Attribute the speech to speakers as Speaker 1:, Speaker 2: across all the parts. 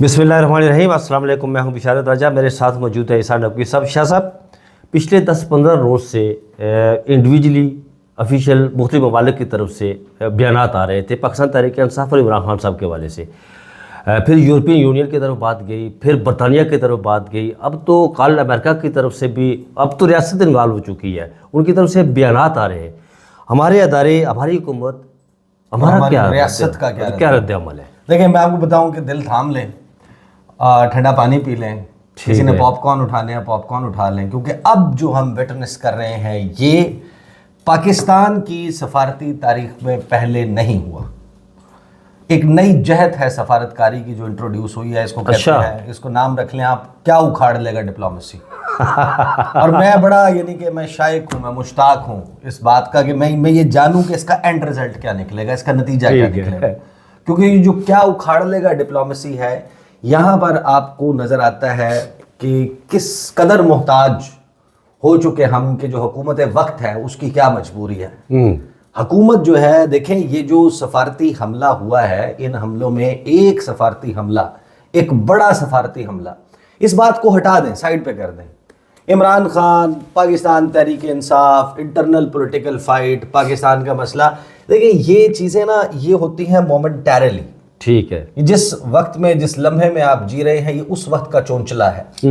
Speaker 1: بسم اللہ الرحمن الرحیم۔ السلام علیکم، میں ہوں بشارت رجا، میرے ساتھ موجود ہے احسان نقوی صاحب۔ شاہ صاحب، پچھلے 10-15 روز سے انڈیویجلی افیشیل مختلف ممالک کی طرف سے بیانات آ رہے تھے پاکستان تحریک انصاف اور عمران خان صاحب کے حوالے سے، پھر یورپین یونین کی طرف بات گئی، پھر برطانیہ کی طرف بات گئی، اب تو کال امریکہ کی طرف سے بھی، اب تو ریاست انوالو ہو چکی ہے، ان کی طرف سے بیانات آ رہے ہیں۔ ہمارے ادارے، ہماری حکومت، ہمارا کیا
Speaker 2: ریاست کا
Speaker 1: کیا رد عمل ہے؟
Speaker 2: دیکھیں، میں آپ کو بتاؤں کہ دل تھام لیں، ٹھنڈا پانی پی لیں، کسی نے پاپ کارن اٹھانے ہیں پاپ کارن اٹھا لیں، کیونکہ اب جو ہم وٹنس کر رہے ہیں یہ پاکستان کی سفارتی تاریخ میں پہلے نہیں ہوا۔ ایک نئی جہت ہے سفارتکاری کی جو انٹروڈیوس ہوئی ہے، اس کو کہتے ہیں، اس کو نام رکھ لیں آپ، کیا اکھاڑ لے گا ڈپلومیسی۔ اور میں بڑا کہ میں شائق ہوں، میں مشتاق ہوں اس بات کا کہ میں یہ جانوں کہ اس کا اینڈ رزلٹ کیا نکلے گا، اس کا نتیجہ کیا نکلے گا، کیونکہ یہ جو کیا اکھاڑ لے گا ڈپلومیسی ہے، یہاں پر آپ کو نظر آتا ہے کہ کس قدر محتاج ہو چکے ہم، کہ جو حکومت وقت ہے اس کی کیا مجبوری ہے۔ حکومت جو ہے، دیکھیں یہ جو سفارتی حملہ ہوا ہے، ان حملوں میں ایک سفارتی حملہ، ایک بڑا سفارتی حملہ، اس بات کو ہٹا دیں، سائیڈ پہ کر دیں، Imran Khan, Pakistan Tehreek Insaf, internal political fight, Pakistan کا مسئلہ، دیکھیں یہ چیزیں نا یہ ہوتی ہیں مومنٹیرلی، ٹھیک ہے، جس وقت میں، جس لمحے میں آپ جی رہے ہیں، یہ اس وقت کا چونچلا ہے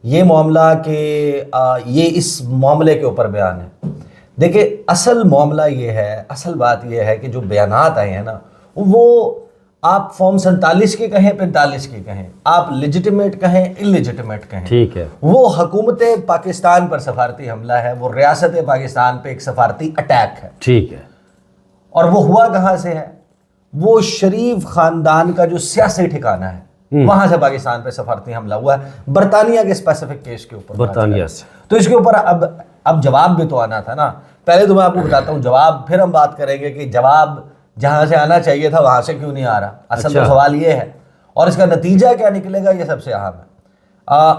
Speaker 2: یہ معاملہ، کہ یہ اس معاملے کے اوپر بیان ہے۔ دیکھیں اصل معاملہ یہ ہے، اصل بات یہ ہے کہ جو بیانات آئے ہیں نا، وہ آپ فارم 47 کی کہیں، 45 کی کہیں، آپ لیجیٹیمیٹ کہیں، انلیجیٹیمیٹ کہیں، ٹھیک ہے، وہ حکومت پاکستان پر سفارتی حملہ ہے، وہ ریاست پاکستان پہ ایک سفارتی اٹیک ہے، ٹھیک ہے، اور وہ ہوا کہاں سے ہے؟ وہ شریف خاندان کا جو سیاسی ٹھکانہ ہے، وہاں سے پاکستان پہ سفارتی حملہ ہوا ہے، برطانیہ کے اسپیسیفک کیس کے اوپر، برطانیہ سے، تو اس کے اوپر اب جواب بھی تو آنا تھا نا۔ پہلے تو میں آپ کو بتاتا ہوں جواب، پھر ہم بات کریں گے کہ جواب جہاں سے آنا چاہیے تھا وہاں سے کیوں نہیں آ رہا۔ اصل تو سوال یہ ہے، اور اس کا نتیجہ کیا نکلے گا، یہ سب سے اہم ہے۔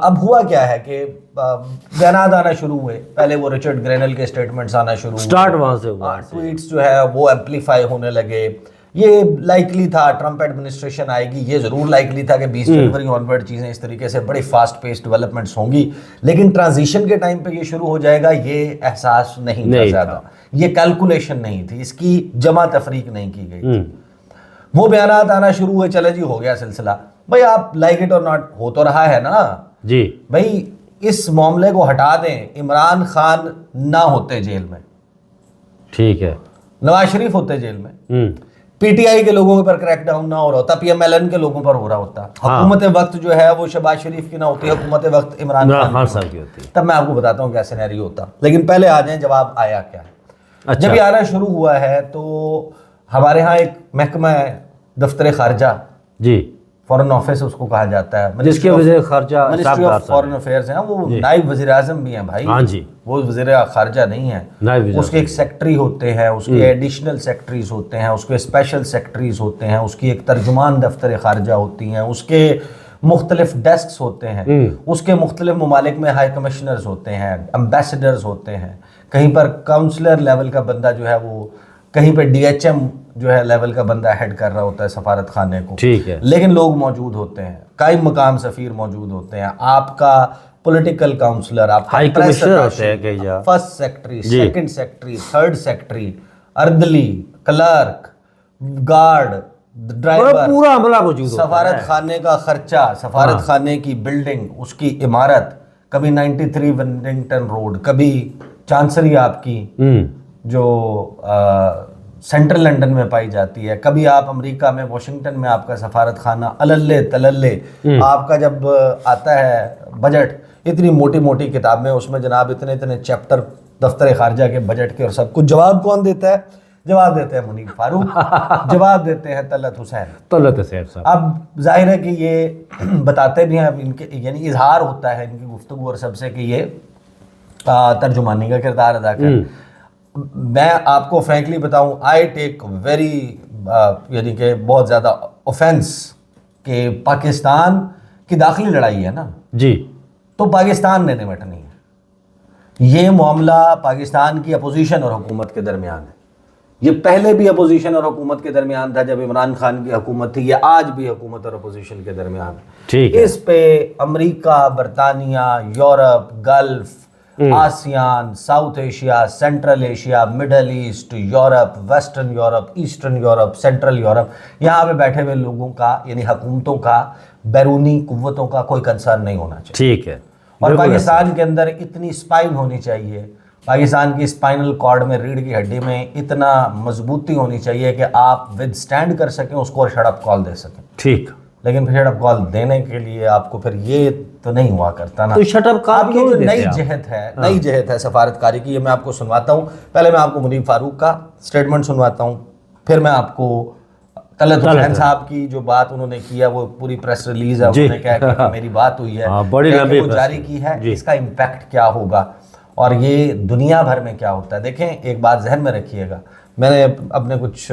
Speaker 2: اب ہوا کیا ہے کہ بیانات آنا شروع ہوئے، پہلے وہ رچرڈ گرینل کے سٹیٹمنٹس آنا شروع ہوئے، سٹارٹ وہاں سے ہوا، ٹویٹس جو ہے وہ ایمپلیفائی ہونے لگے۔ یہ لائکلی تھا ٹرمپ ایڈمنسٹریشن آئے گی، یہ ضرور لائکلی تھا کہ 20 جنوری آنورڈ چیزیں اس طریقے سے بڑی فاسٹ پیس ڈیولپمنٹس ہوں گی، لیکن ٹرانزیشن کے ٹائم پہ یہ شروع ہو جائے گا، یہ احساس نہیں تھا زیادہ، یہ کیلکولیشن نہیں تھی، اس کی جمع تفریق نہیں کی گئی تھی۔ وہ بیانات آنا شروع ہوئے، چلے جی ہو گیا سلسلہ، بھائی آپ لائک اٹ اور ناٹ، ہو تو رہا ہے نا جی، بھائی اس معاملے کو ہٹا دیں، عمران خان نہ ہوتے جیل میں، ٹھیک ہے، نواز شریف ہوتے جیل میں، پی ٹی آئی کے لوگوں پر کریک ڈاؤن نہ ہو رہا ہوتا، پی ایم ایل این کے لوگوں پر ہو رہا ہوتا، حکومت وقت جو ہے وہ شہباز شریف کی نہ ہوتی، حکومت وقت عمران خان صاحب کی ہوتی، تب میں آپ کو بتاتا ہوں کیا سینیریو ہوتا۔ لیکن پہلے آ جائیں جواب آیا کیا ہے۔ جب یہ آنا شروع ہوا ہے تو ہمارے ہاں ایک محکمہ ہے دفتر خارجہ، جی، فورن آفس اس کو کہا جاتا ہے، جس کے وزیر خارجہ منسٹری آف فورن افیئرز ہیں، وہ نائب وزیر اعظم بھی ہیں بھائی، ہاں جی، وہ وزیر خارجہ نہیں ہیں، اس کے ایک سیکٹری ہوتے ہیں، اس کے ایڈیشنل سیکٹریز ہوتے ہیں، اس کے اسپیشل سیکٹریز ہوتے ہیں، اس کی ایک ترجمان دفتر خارجہ ہوتی ہیں، اس کے مختلف ڈیسکس ہوتے ہیں، اس کے مختلف ممالک میں ہائی کمشنرز ہوتے ہیں، امبیسڈرز ہوتے ہیں، کہیں پر کاؤنسلر لیول کا بندہ جو ہے وہ، کہیں پہ ڈی ایچ ایم جو ہے لیول کا بندہ ہیڈ کر رہا ہوتا ہے سفارت خانے کو، ٹھیک ہے، لیکن لوگ موجود ہوتے ہیں، قائم مقام سفیر موجود ہوتے ہیں، آپ کا پولیٹیکل کاؤنسلر، آپ ہائی کمشنر ہوتے ہیں، first secretary, second secretary, third secretary, اردلی، کلرک، گارڈ، ڈرائیور، پورا عملہ موجود ہوتا ہے۔ سفارت خانے کا خرچہ، سفارت خانے کی بلڈنگ، اس کی عمارت، کبھی 93 ونڈنگٹن روڈ، کبھی چانسری آپ کی جو سینٹرل لنڈن میں پائی جاتی ہے، کبھی آپ امریکہ میں واشنگٹن میں آپ کا سفارت خانہ، اللے تللے آپ کا جب آتا ہے بجٹ، اتنی موٹی موٹی کتاب میں، اس میں جناب اتنے اتنے چیپٹر دفتر خارجہ کے بجٹ کے، اور سب کچھ جواب کون دیتا ہے؟ جواب دیتے ہیں منیر فاروق، جواب دیتے ہیں طلعت حسین صاحب۔ اب ظاہر ہے کہ یہ بتاتے بھی ہیں، اب ان کے یعنی اظہار ہوتا ہے ان کی گفتگو اور سب سے، کہ یہ ترجمانی کا کردار ادا کریں۔ میں آپ کو فرینکلی بتاؤں، آئی ٹیک ویری یعنی کہ بہت زیادہ اوفینس کہ پاکستان کی داخلی لڑائی ہے نا جی، تو پاکستان نے نمٹنی ہے، یہ معاملہ پاکستان کی اپوزیشن اور حکومت کے درمیان ہے، یہ پہلے بھی اپوزیشن اور حکومت کے درمیان تھا جب عمران خان کی حکومت تھی، یہ آج بھی حکومت اور اپوزیشن کے درمیان
Speaker 1: ٹھیک
Speaker 2: ہے.
Speaker 1: ہے.
Speaker 2: اس پہ امریکہ، برطانیہ، Europe, Gulf, ASEAN, South Asia, Central Asia, Middle East, Europe, Western Europe, Eastern Europe, Central Europe, یہاں پہ بیٹھے ہوئے لوگوں کا یعنی حکومتوں کا، بیرونی قوتوں کا کوئی کنسرن نہیں ہونا چاہیے.
Speaker 1: ٹھیک ہے.
Speaker 2: اور پاکستان کے اندر اتنی اسپائن ہونی چاہیے، پاکستان کی اسپائنل کارڈ میں، ریڑھ کی ہڈی میں اتنا مضبوطی ہونی چاہیے کہ آپ ود سٹینڈ کر سکیں اس کو اور شٹ اپ کال دے سکیں.
Speaker 1: ٹھیک.
Speaker 2: لیکن پھر شٹ اپ کال دینے کے لیے آپ کو پھر یہ تو نہیں ہوا کرتا نا.
Speaker 1: تو شٹ اپ کال
Speaker 2: آپ کی جو نئی جہت ہے سفارتکاری کی، یہ میں آپ کو سنواتا ہوں. پہلے میں آپ کو منیب فاروق کا اسٹیٹمنٹ سنواتا ہوں، پھر میں آپ کو طلعت حسین صاحب کی جو بات انہوں نے کیا، وہ پوری پریس ریلیز ہے، انہوں نے کہا کہ میری بات ہوئی ہے،
Speaker 1: بڑی لمبی
Speaker 2: وہ جاری کی ہے، اس کا امپیکٹ کیا ہوگا اور یہ دنیا بھر میں کیا ہوتا ہے. دیکھیں ایک بات ذہن میں رکھیے گا، میں نے اپنے کچھ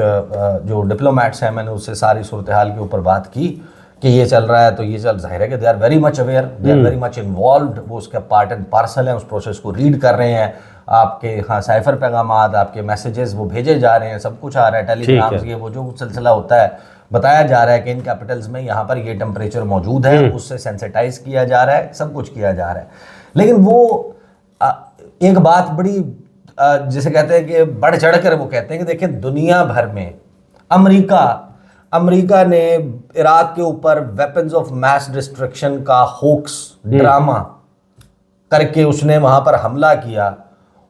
Speaker 2: جو ڈپلومیٹس ہیں میں نے اس سے ساری صورتحال کے اوپر بات کی کہ یہ چل رہا ہے تو یہ ظاہر ہے کہ they are very much aware, they are very much involved, وہ اس کا پارٹ اینڈ پارسل ہیں، اس پروسیس کو ریڈ کر رہے ہیں. آپ کے ہاں سائفر پیغامات، آپ کے میسیجز وہ بھیجے جا رہے ہیں، سب کچھ آ رہا ہے، ٹیلی گرامز، یہ وہ جو سلسلہ ہوتا ہے بتایا جا رہا ہے کہ ان کیپٹلز میں یہاں پر یہ ٹمپریچر موجود ہے، اس سے سینسیٹائز کیا جا رہا ہے، سب کچھ کیا جا رہا ہے. لیکن وہ ایک بات بڑی جسے کہتے ہیں کہ بڑھ چڑھ کر وہ کہتے ہیں کہ دیکھیں دنیا بھر میں امریکہ نے عراق کے اوپر ویپنز آف میس ڈسٹرکشن کا ہوکس ڈرامہ کر کے اس نے وہاں پر حملہ کیا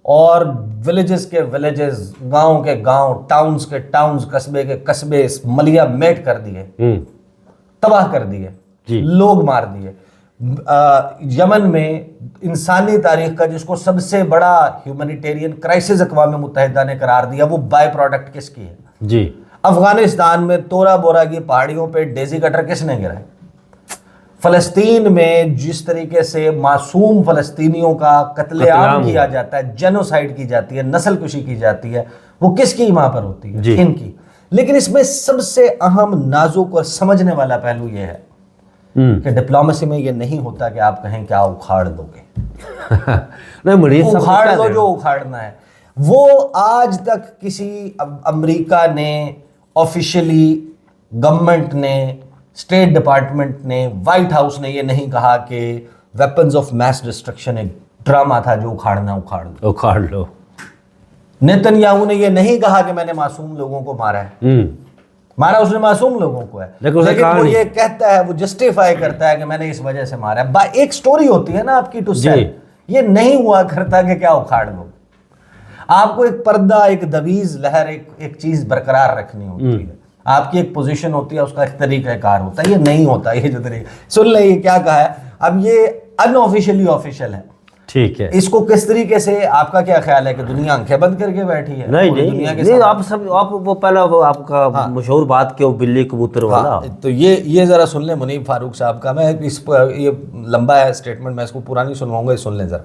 Speaker 2: اور ولیجز کے ولیجز، گاؤں کے گاؤں، ٹاؤنز کے ٹاؤنز، قصبے کے قصبے ملیہ میٹ کر دیے، تباہ کر دیے، لوگ مار دیے. یمن میں انسانی تاریخ کا جس کو سب سے بڑا ہیومینیٹیرین کرائسس اقوام متحدہ نے قرار دیا، وہ بائی پروڈکٹ کس کی ہے؟
Speaker 1: جی.
Speaker 2: افغانستان میں تورا بورا کی پہاڑیوں پہ ڈیزی کٹر کس نے گرائے؟ فلسطین میں جس طریقے سے معصوم فلسطینیوں کا قتل عام کیا جاتا ہے، جینوسائیڈ کی جاتی ہے، نسل کشی کی جاتی ہے، وہ کس کی وہاں پر ہوتی ہے؟ ان کی. لیکن اس میں سب سے اہم، نازک اور سمجھنے والا پہلو یہ ہے کہ ڈپلومیسی میں یہ نہیں ہوتا کہ آپ کہیں کیا اکھاڑ دو گے، اکھاڑ دو جو اکھاڑنا ہے. وہ آج تک کسی امریکہ نے آفیشلی، گورنمنٹ نے، اسٹیٹ ڈپارٹمنٹ نے، وائٹ ہاؤس نے یہ نہیں کہا کہ ویپنز آف میس ڈسٹرکشن ایک ڈرامہ تھا جو اکھاڑنا اکھاڑ لو. نیتن یاہو نے یہ نہیں کہا کہ میں نے معصوم لوگوں کو مارا ہے، مارا اس نے معصوم لوگوں کو ہے، لیکن وہ یہ کہتا ہے، وہ جسٹیفائی کرتا ہے کہ میں نے اس وجہ سے مارا ہے. ایک سٹوری ہوتی ہے نا آپ کی ٹو سیل، یہ نہیں ہوا کرتا کہ کیا اکھاڑ لو. آپ کو ایک پردہ، ایک دویز لہر، ایک چیز برقرار رکھنی ہوتی ہے، آپ کی ایک پوزیشن ہوتی ہے، اس کا ایک طریقہ کار ہوتا ہے. یہ نہیں ہوتا، یہ جو طریقہ سن لیں یہ کیا کہا ہے. اب یہ ان آفیشلی آفیشیل ہے، ٹھیک ہے. اس کو کس طریقے سے، آپ کا کیا خیال ہے کہ دنیا آنکھیں بند کر کے بیٹھی ہے؟
Speaker 1: نہیں، آپ وہ پہلا آپ کا مشہور بات کہ بلی کبوتر والا،
Speaker 2: تو یہ ذرا سن لیں منیب فاروق صاحب کا. میں یہ لمبا ہے اسٹیٹمنٹ، میں اس کو پورا نہیں سنواؤں گا، یہ سن لیں ذرا.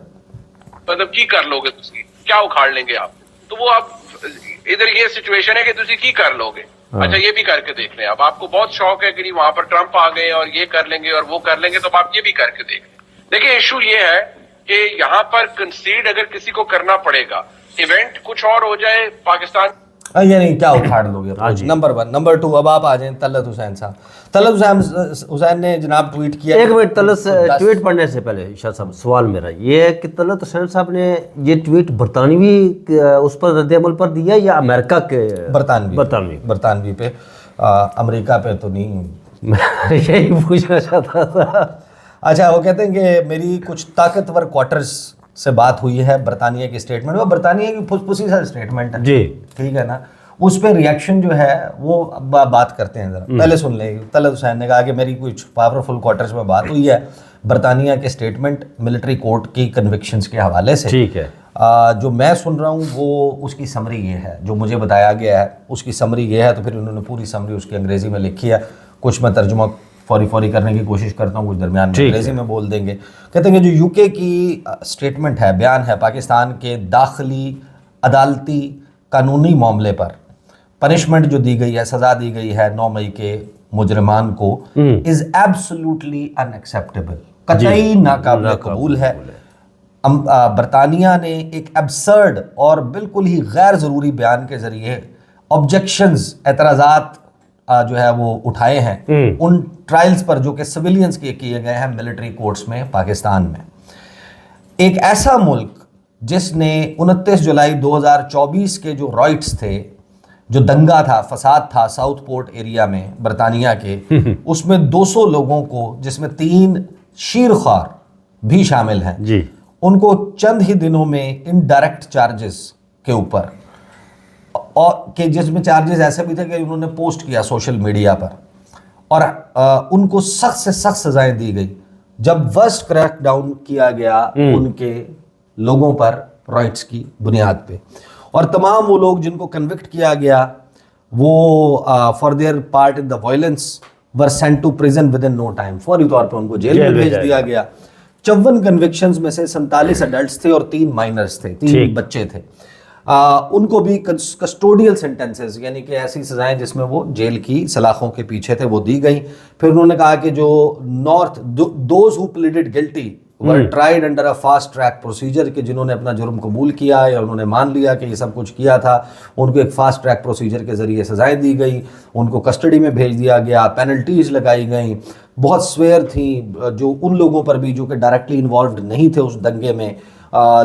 Speaker 3: مطلب کی کر لو گے تسی، کیا اکھاڑ لیں گے آپ؟ تو وہ آپ ادھر یہ سچویشن ہے کہ تسی کی کر لو گے. اچھا یہ بھی کر کے دیکھ لیں. اب آپ کو بہت شوق ہے کہ وہاں پر ٹرمپ آ گئے اور یہ کر لیں گے اور وہ کر لیں گے، تو آپ یہ بھی کر کے دیکھ لیں. دیکھیں ایشو یہ ہے کہ یہاں پر کنسیڈ اگر کسی کو کرنا پڑے گا، ایونٹ کچھ اور ہو جائے پاکستان،
Speaker 2: یعنی کیا اکھاڑ لو گے؟ نمبر 1. نمبر 2، اب آپ آ جائیں طلعت حسین صاحب. طلعت حسین نے جناب ٹویٹ کیا.
Speaker 1: ایک منٹ، طلعت ٹویٹ پڑھنے سے پہلے شاہ صاحب سوال میرا یہ ہے کہ طلعت حسین صاحب نے یہ ٹویٹ برطانوی اس پر رد عمل پر دیا یا امریکہ کے؟
Speaker 2: برطانوی پہ، امریکہ پہ تو نہیں.
Speaker 1: یہی پوچھنا چاہتا تھا.
Speaker 2: اچھا، وہ کہتے ہیں کہ میری کچھ طاقتور کوارٹرز سے بات ہوئی ہے برطانیہ کی اسٹیٹمنٹ. وہ برطانیہ کی پھس پھسی سا اسٹیٹمنٹ ہے، جی ٹھیک ہے نا. اس پہ ریئیکشن جو ہے وہ بات کرتے ہیں ذرا. پہلے سن لیں. طلعت حسین نے کہا کہ میری کچھ پاورفل کوارٹرز میں بات ہوئی ہے برطانیہ کے اسٹیٹمنٹ ملٹری کورٹ کی کنوکشنز کے حوالے سے. ٹھیک ہے. جو میں سن رہا ہوں وہ اس کی سمری یہ ہے، جو مجھے بتایا گیا ہے اس کی سمری یہ ہے. تو پھر انہوں نے پوری سمری اس کی انگریزی میں لکھی ہے. کچھ میں ترجمہ فوری کرنے کی کوشش کرتا ہوں، کچھ درمیان میں انگریزی میں بول دیں گے. کہتے ہیں کہ جو UK کی اسٹیٹمنٹ ہے، بیان ہے، پاکستان کے داخلی عدالتی قانونی معاملے پر پنشمنٹ جو دی گئی ہے، سزا دی گئی ہے 9 مئی کے مجرمان کو، از ایبسولوٹلی ان ایکسیپٹیبل، قطعی ناقابل قبول ہے. برطانیہ نے ایک ایبسرڈ اور بالکل ہی غیر ضروری بیان کے ذریعے ऑब्जेक्शंस, एतराज़ात जो है वो उठाए हैं उन ट्रायल्स पर जो कि सिविलियंस के किए गए हैं मिलिट्री कोर्ट्स में पाकिस्तान में। एक ऐसा मुल्क जिसने 29 जुलाई 2024 के जो रॉइट्स थे, जो दंगा था, फसाद था साउथ पोर्ट एरिया में बरतानिया के, उसमें 200 लोगों को, जिसमें 3 शीरख्वार भी शामिल हैं
Speaker 1: जी,
Speaker 2: उनको चंद ही दिनों में इनडायरेक्ट चार्जेस के ऊपर, और कि जिसमें चार्जेस ऐसे भी थे कि उन्होंने पोस्ट किया सोशल मीडिया पर, और उनको सख्त से सख्त सजाएं दी गई जब वर्स्ट क्रैकडाउन किया गया उनके लोगों पर राइट्स की बुनियाद पे। और तमाम वो लोग जिनको कन्विक्ट किया गया वो for their part in the violence were sent to prison within no time, फौरी तौर पे उनको जेल में भेज दिया गया। 54 कन्विक्शंस में से 47 अडल्ट्स थे और 3 माइनर्स थे, 3 बच्चे थे। उनको भी कस्टोडियल सेंटेंसेस यानी कि ऐसी सजाएं जिसमें वो जेल की सलाखों के पीछे थे वो दी गई। फिर उन्होंने कहा कि जो those who pleaded guilty were tried under a fast track procedure, कि जिन्होंने अपना जुर्म कबूल किया या उन्होंने मान लिया कि ये सब कुछ किया था, उनको एक फास्ट ट्रैक प्रोसीजर के ज़रिए सजाएं दी गई, उनको कस्टडी में भेज दिया गया, पेनल्टीज़ लगाई गई। बहुत स्वेयर थी जो उन लोगों पर भी जो कि डायरेक्टली इन्वॉल्व नहीं थे उस दंगे में,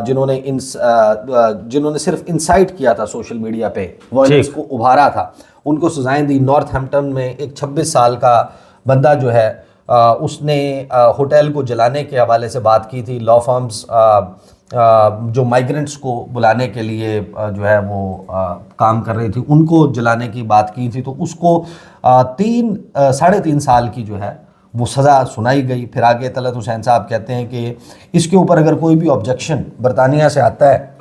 Speaker 2: जिन्होंने सिर्फ इंसाइट किया था सोशल मीडिया पे, वायलेंस को उभारा था, उनको सजाएं दी। नॉर्थहैम्पटन में एक 26 साल का बंदा जो है उसने होटल को जलाने के हवाले से बात की थी। लॉ फर्म्स जो माइग्रेंट्स को बुलाने के लिए जो है वो काम कर रही थी, उनको जलाने की बात की थी, तो उसको 3.5 साल की जो है वो सज़ा सुनाई गई। फिर आगे तलत हुसैन साहब कहते हैं कि इसके ऊपर अगर कोई भी ऑब्जेक्शन बरतानिया से आता है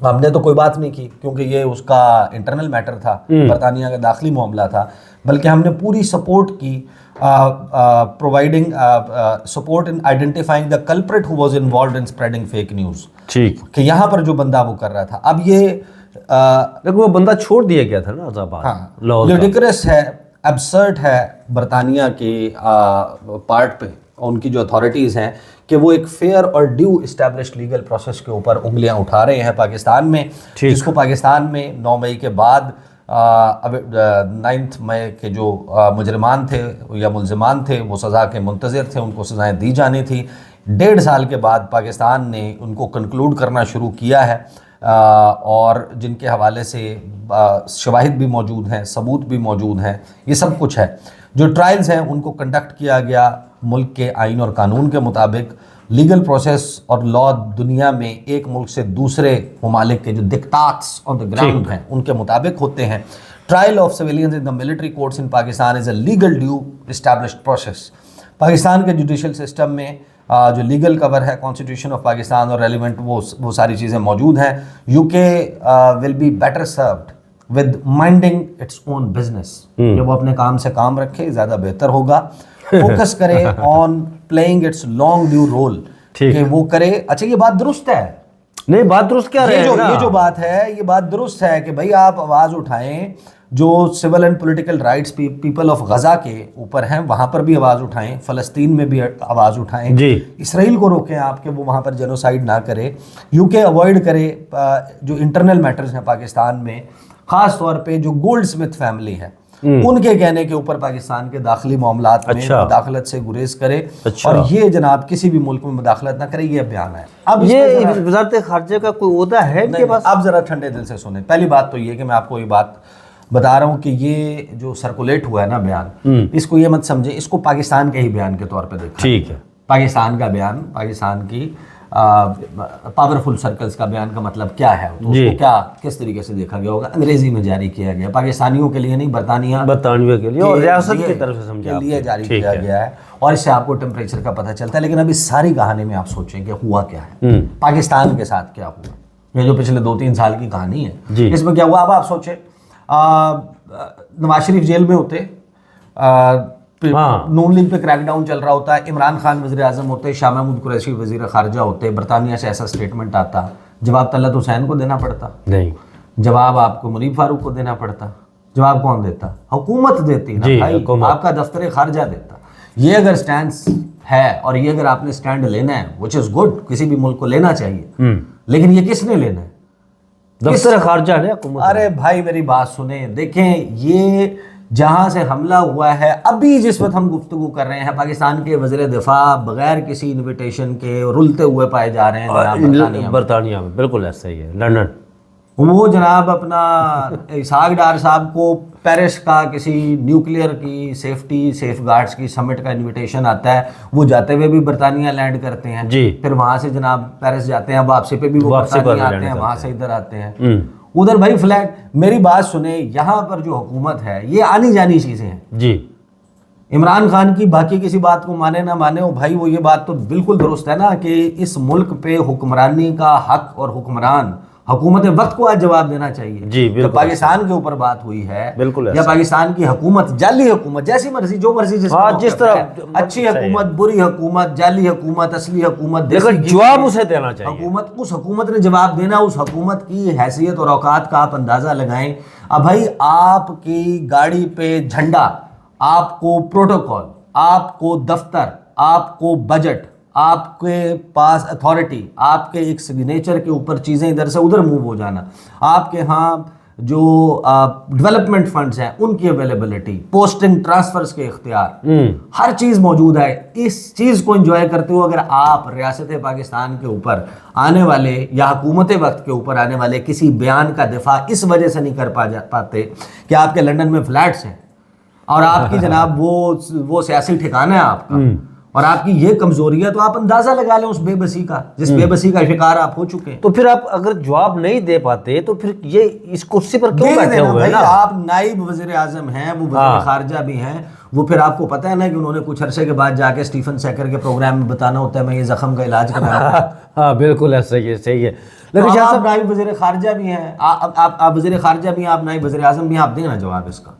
Speaker 2: हमने तो कोई बात नहीं की क्योंकि ये उसका इंटरनल मैटर था, बरतानिया का दाखिली मामला था, बल्कि हमने पूरी सपोर्ट की, providing support in identifying the culprit who was involved in spreading fake news, ठीक, कि यहाँ पर जो बंदा वो कर रहा था। अब ये
Speaker 1: लेकिन वो बंदा छोड़ दिया गया था ना अजाबाद।
Speaker 2: हाँ, लुडिक्रस है, एब्सर्ड है बरतानिया के पार्ट पे, उनकी जो अथॉरिटीज़ हैं, कि वो एक फेयर और ड्यू इस्टेब्लिश्ड लीगल प्रोसेस के ऊपर उंगलियां उठा रहे हैं पाकिस्तान में, जिसको पाकिस्तान में 9 मई के बाद 9 मई के जो मुजरिमान थे या मुलजिमान थे वो सज़ा के मुंतज़िर थे, उनको सज़ाएं दी जानी थी। 1.5 साल के बाद पाकिस्तान ने उनको कंक्लूड करना शुरू किया है, और जिनके हवाले से शवाहिद भी मौजूद हैं, सबूत भी मौजूद हैं, ये सब कुछ है। जो ट्रायल्स हैं उनको कंडक्ट किया गया मुल्क के आइन और कानून के मुताबिक। लीगल प्रोसेस और लॉ दुनिया में एक मुल्क से दूसरे ममालिक के जो डिक्टाट्स ऑन द ग्राउंड हैं उनके मुताबिक होते हैं। Trial of civilians in the military courts in Pakistan is a legal due established process. Pakistan के जुडिशल सिस्टम में जो लीगल कवर है कॉन्स्टिट्यूशन ऑफ पाकिस्तान और रेलिवेंट वो सारी चीज़ें मौजूद हैं। UK will be better served with minding its own business, जब वो अपने काम से काम रखे ज़्यादा बेहतर होगा। फोकस करे on playing its long due role, कि वो करे। अच्छा, ये बात दुरुस्त है,
Speaker 1: नहीं बात दुरुस्त क्या
Speaker 2: ये जो बात है, ये बात दुरुस्त है कि भाई आप आवाज़ उठाएं, जो civil and political rights people of Gaza के ऊपर हैं वहाँ पर भी आवाज़ उठाएं, फ़लस्तीन में भी आवाज़ उठाएं जी, इसराइल को रोकें आप कि वो वहाँ पर जेनोसाइड ना करे, यूके अवॉइड करे जो इंटरनल मैटर्स हैं पाकिस्तान में, ख़ास तौर पे जो गोल्ड स्मिथ फैमिली है उनके कहने के ऊपर पाकिस्तान के दाखिली मामलात में मुदाखलत से गुरेज करे। और ये जनाब किसी भी मुल्क में मुदाखलत ना करे, ये बयान है। अब
Speaker 1: ये वज़ारत ख़ारजा का कोई ओहदा है इनके पास?
Speaker 2: आप ज़रा ठंडे दिल से सुने। पहली बात तो ये कि मैं आपको ये बात बता रहा हूँ कि ये जो सर्कुलेट हुआ है ना बयान, इसको ये मत समझे, इसको पाकिस्तान के ही बयान के तौर पे देखा।
Speaker 1: ठीक है,
Speaker 2: पाकिस्तान का बयान, पाकिस्तान की पावरफुल सर्कल्स का बयान का मतलब क्या है, तो उसको क्या किस तरीके से देखा गया होगा। अंग्रेजी में जारी किया गया, पाकिस्तानियों के लिए नहीं, बरतानिया के लिए और रियासत की तरफ से समझा लिए जारी किया गया है, और इससे आपको टेम्परेचर का पता चलता है। लेकिन अब इस सारी कहानी में आप सोचें कि हुआ क्या है, पाकिस्तान के साथ क्या हुआ, ये जो पिछले 2-3 साल की कहानी है, इसमें क्या हुआ। अब आप सोचें नवाज शरीफ जेल में होते, नून लीग पे क्रैकडाउन चल रहा होता है, इमरान खान वज़ीर आज़म होते, शाह महमूद कुरैशी वज़ीर ख़ारजा होते, बरतानिया से ऐसा स्टेटमेंट आता, जवाब तलत हुसैन को देना पड़ता नहीं, जवाब आपको मुनीब फारूक को देना पड़ता। जवाब कौन देता? हुकूमत देती ना भाई, आपका दफ्तर ख़ारजा देता। ये अगर स्टैंड है और ये अगर आपने स्टैंड लेना है, विच इज़ गुड, किसी भी मुल्क को लेना चाहिए, लेकिन ये किसने लेना है?
Speaker 1: दफ्तर खारजा है हुकूमत।
Speaker 2: अरे भाई मेरी बात सुने, देखें ये जहाँ से हमला हुआ है, अभी जिस वक्त हम गुफ्तगू कर रहे हैं, पाकिस्तान के वज़ीर दिफा बगैर किसी इन्विटेशन के रुलते हुए पाए जा रहे हैं जनाब बरतानिया में।
Speaker 1: बरतानिया में बिल्कुल ऐसा ही है। लंदन
Speaker 2: वो जनाब अपना इसहाक डार साहब को पेरिस का किसी न्यूक्लियर की सेफ्टी सेफ गार्ड्स की समिट का इनविटेशन आता है, वो जाते हुए भी बरतानिया लैंड करते हैं
Speaker 1: जी।
Speaker 2: फिर वहाँ से जनाब पेरिस जाते हैं, वापसी पे भी वो
Speaker 1: वापसी पर
Speaker 2: बरतानिया
Speaker 1: लैंड
Speaker 2: आते हैं,
Speaker 1: करते
Speaker 2: वहाँ से इधर आते हैं, उधर भाई फ्लैट। मेरी बात सुने, यहाँ पर जो हुकूमत है ये आनी जानी चीज़ें हैं
Speaker 1: जी।
Speaker 2: इमरान खान की, बाकी किसी बात को माने ना माने हो भाई, वो ये बात तो बिल्कुल दुरुस्त है ना कि इस मुल्क पे हुक्मरानी का हक और हुक्मरान हुकूमत वक्त को आज जवाब देना चाहिए
Speaker 1: जी, बिल्कुल।
Speaker 2: जब पाकिस्तान के ऊपर बात हुई है
Speaker 1: बिल्कुल
Speaker 2: या पाकिस्तान की हुकूमत, जाली हुकूमत, जैसी मर्जी जो मर्जी जिस
Speaker 1: तरह
Speaker 2: अच्छी हुकूमत, बुरी हुकूमत, जाली हुकूमत, असली हुकूमत,
Speaker 1: लेकिन जवाब उसे देना चाहिए।
Speaker 2: हुकूमत, उस हुकूमत ने जवाब देना, उस हुकूमत की हैसियत और औकात का आप अंदाजा लगाएं। अब भाई आपकी गाड़ी पे झंडा, आपको प्रोटोकॉल, आपको दफ्तर, आपको बजट, आपके पास अथॉरिटी, आपके एक सिग्नेचर के ऊपर चीज़ें इधर से उधर मूव हो जाना, आपके यहाँ जो डेवलपमेंट फंड्स हैं उनकी अवेलेबिलिटी, पोस्टिंग ट्रांसफर्स के इख्तियार, हर चीज़ मौजूद है। इस चीज़ को एंजॉय करते हुए अगर आप रियासत पाकिस्तान के ऊपर आने वाले या हुकूमत वक्त के ऊपर आने वाले किसी बयान का दिफा इस वजह से नहीं कर पाते कि आपके लंदन में फ्लैट्स हैं और आपकी जनाब वो सियासी ठिकाना है आपका, और आपकी ये कमजोरी है, तो आप अंदाजा लगा लें उस बेबसी का, जिस बेबसी का शिकार आप हो चुके हैं।
Speaker 1: तो फिर आप अगर जवाब नहीं दे पाते तो फिर ये इस कुर्सी पर क्यों बैठे हुए हैं ना?
Speaker 2: आप नाइब वजीर आजम हैं, वो वजीर खारजा भी हैं, वो फिर आपको पता है ना कि उन्होंने कुछ अरसे के बाद जाके स्टीफन सेकर के प्रोग्राम में बताना होता है मैं ये जख्म का इलाज कर रहा हूं।
Speaker 1: हाँ बिल्कुल ऐसा ही है, सही है।
Speaker 2: लेकिन तो आप नाइब वजीर खारजा भी हैं, आप वजीर खारजा भी हैं, आप नाइब वजीर आजम भी हैं, आप देना जवाब इसका।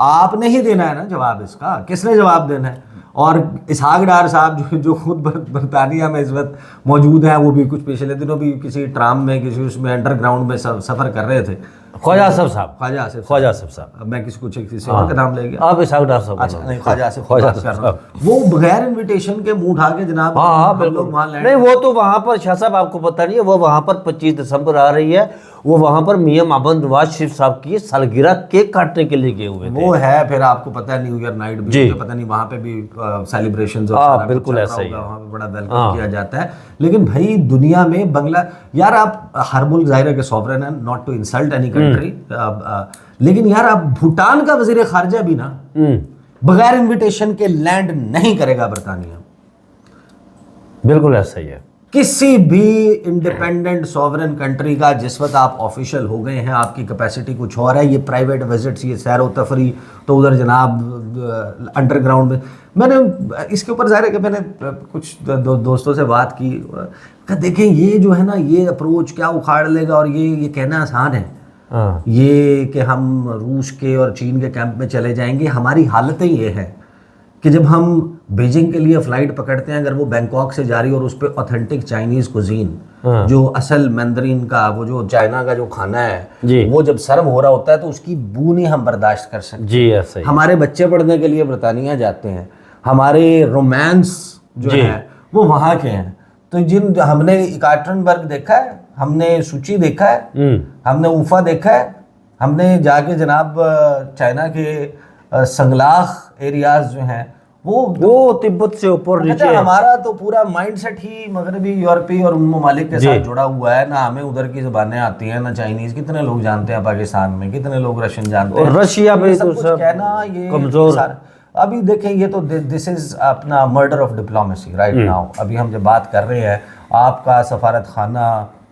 Speaker 2: आपने ही देना है ना जवाब इसका, किसने जवाब देना है? और इसहाक डार साहब जो खुद बरतानिया में इस वक्त मौजूद हैं, वो भी कुछ पिछले दिनों भी किसी ट्राम में किसी उसमें अंडरग्राउंड में सफ़र कर रहे थे।
Speaker 1: ख्वाजा आसिफ साहब,
Speaker 2: ख्वाजा आसिफ साहब, मैं किसी और का नाम ले गया,
Speaker 1: आप इसहाक डार साहब,
Speaker 2: अच्छा नहीं, ख्वाजा आसिफ साहब, वो बगैर इन्विटेशन के मुंह उठा के जनाब,
Speaker 1: हाँ बिल्कुल नहीं, वो तो वहाँ पर शाह साहब आपको पता नहीं है, वो वहाँ पर 25 दिसंबर आ रही है, वो वहाँ पर मियां मोहम्मद नवाज शरीफ साहब की सालगिरह केक काटने के लिए गए हुए थे।
Speaker 2: वो है, फिर आपको पता है न्यू ईयर नाइट भी, पता नहीं वहाँ पे भी सेलिब्रेशंस और
Speaker 1: बिल्कुल ऐसा ही,
Speaker 2: वहाँ पे बड़ा वेलकम किया जाता है। लेकिन भाई दुनिया में बंगला, यार आप हर मुल्क ज़ाहिर है कि सॉवरेन है, not to insult any country, लेकिन यार आप भूटान का वजीर खारजा भी ना बगैर इन्विटेशन के लैंड नहीं करेगा बरतानिया।
Speaker 1: बिल्कुल ऐसा ही है।
Speaker 2: किसी भी इंडिपेंडेंट सॉवरेन कंट्री का जिस वक्त आप ऑफिशियल हो गए हैं, आपकी कैपेसिटी कुछ और है, ये प्राइवेट विजिट्स, ये सैर व तफरी, तो उधर जनाब अंडरग्राउंड में, मैंने इसके ऊपर ज़ाहिर है कि मैंने कुछ दोस्तों से बात की, देखें ये जो है ना, ये अप्रोच क्या उखाड़ लेगा, और ये कहना आसान है ये कि हम रूस के और चीन के कैंप में चले जाएंगे। हमारी हालतें ये हैं कि जब हम बीजिंग के लिए फ़्लाइट पकड़ते हैं, अगर वो बैंकॉक से जा रही और उस पर ऑथेंटिक चाइनीज़ कुजीन, जो असल मैंदरीन का, वो जो चाइना का जो खाना है, वो जब सर्व हो रहा होता है तो उसकी बू नहीं हम बर्दाश्त कर सकते।
Speaker 1: जी ऐसा ही।
Speaker 2: हमारे बच्चे पढ़ने के लिए बरतानिया जाते हैं, हमारे रोमांस जो है वो वहाँ के हैं, तो जिन हमने इकाटरनबर्ग देखा है, हमने सूची देखा है, हमने उफा देखा है, हमने जाके जनाब चाइना के संगलाख एरियाज जो हैं वो
Speaker 1: तिब्बत से ऊपर नीचे,
Speaker 2: हमारा तो पूरा माइंडसेट ही मगरबी यूरोपीय और उन ममालिक के साथ जुड़ा हुआ है ना। हमें उधर की ज़बानें आती हैं ना, चाइनीज़ कितने लोग जानते हैं पाकिस्तान में, कितने लोग रशियन जानते हैं,
Speaker 1: रशिया में तो सब
Speaker 2: कहना ये
Speaker 1: कमजोर।
Speaker 2: अभी देखें ये तो दिस इज़ अपना murder of diplomacy right now. अभी हम जब बात कर रहे हैं, आपका सफारत खाना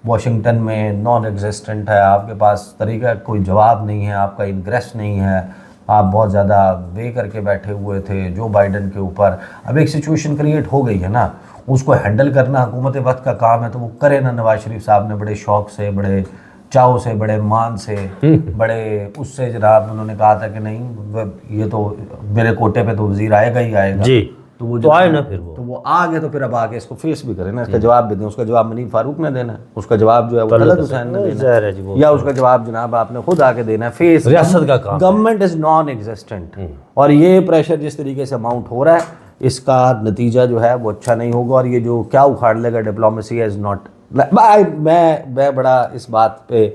Speaker 2: वाशिंगटन में नॉन एग्जिस्टेंट है, आपके पास तरीका कोई जवाब नहीं है, आपका इंग्रेस नहीं है, आप बहुत ज़्यादा वे करके बैठे हुए थे जो बाइडन के ऊपर। अब एक सिचुएशन क्रिएट हो गई है ना, उसको हैंडल करना हुकूमत वक्त का काम है, तो वो करे ना। नवाज शरीफ साहब ने बड़े शौक़ से, बड़े चाव से, बड़े मान से, बड़े उससे जनाब उन्होंने कहा था कि नहीं ये तो मेरे कोटे पे तो वज़ीर आएगा ही आएगा
Speaker 1: जी,
Speaker 2: तो वो
Speaker 1: तो आए ना, फिर
Speaker 2: वो आ गए, तो फिर अब आगे इसको फेस भी करें ना, इसका जवाब भी दें। उसका जवाब मनीब फारूक ने देना है, उसका जवाब जो है वो तलत हुसैन ने देना है, या उसका जवाब जनाब आपने खुद आके देना है। फेस
Speaker 1: रियासत का काम,
Speaker 2: गवर्नमेंट इज नॉन एग्जिस्टेंट, और ये प्रेशर जिस तरीके से माउंट हो रहा है, इसका नतीजा जो है वो अच्छा नहीं होगा, और ये जो क्या उखाड़ लेगा डिप्लोमेसी इज नॉट میں بڑا اس بات پہ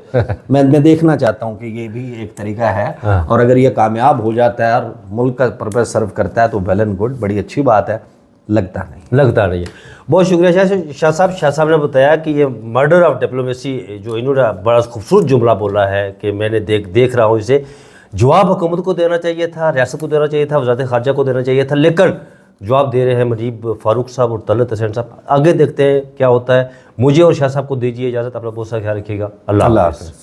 Speaker 2: میں دیکھنا چاہتا ہوں کہ یہ بھی ایک طریقہ ہے, اور اگر یہ کامیاب ہو جاتا ہے اور ملک کا پرپز سرو کرتا ہے تو ویل اینڈ گڈ, بڑی اچھی بات ہے. لگتا نہیں
Speaker 1: ہے. بہت شکریہ شاہ صاحب نے بتایا کہ یہ مرڈر آف ڈپلومیسی جو انہوں نے بڑا خوبصورت جملہ بولا ہے کہ میں نے دیکھ رہا ہوں اسے, جواب حکومت کو دینا چاہیے تھا, ریاست کو دینا چاہیے تھا, وزارت خارجہ کو دینا چاہیے تھا, لیکن جواب دے رہے ہیں مجیب فاروق صاحب اور طلعت حسین صاحب. آگے دیکھتے ہیں کیا ہوتا ہے. مجھے اور شاہ صاحب کو دیجیے اجازت. اپنا بہت سارا خیال رکھیے گا. اللہ حافظ.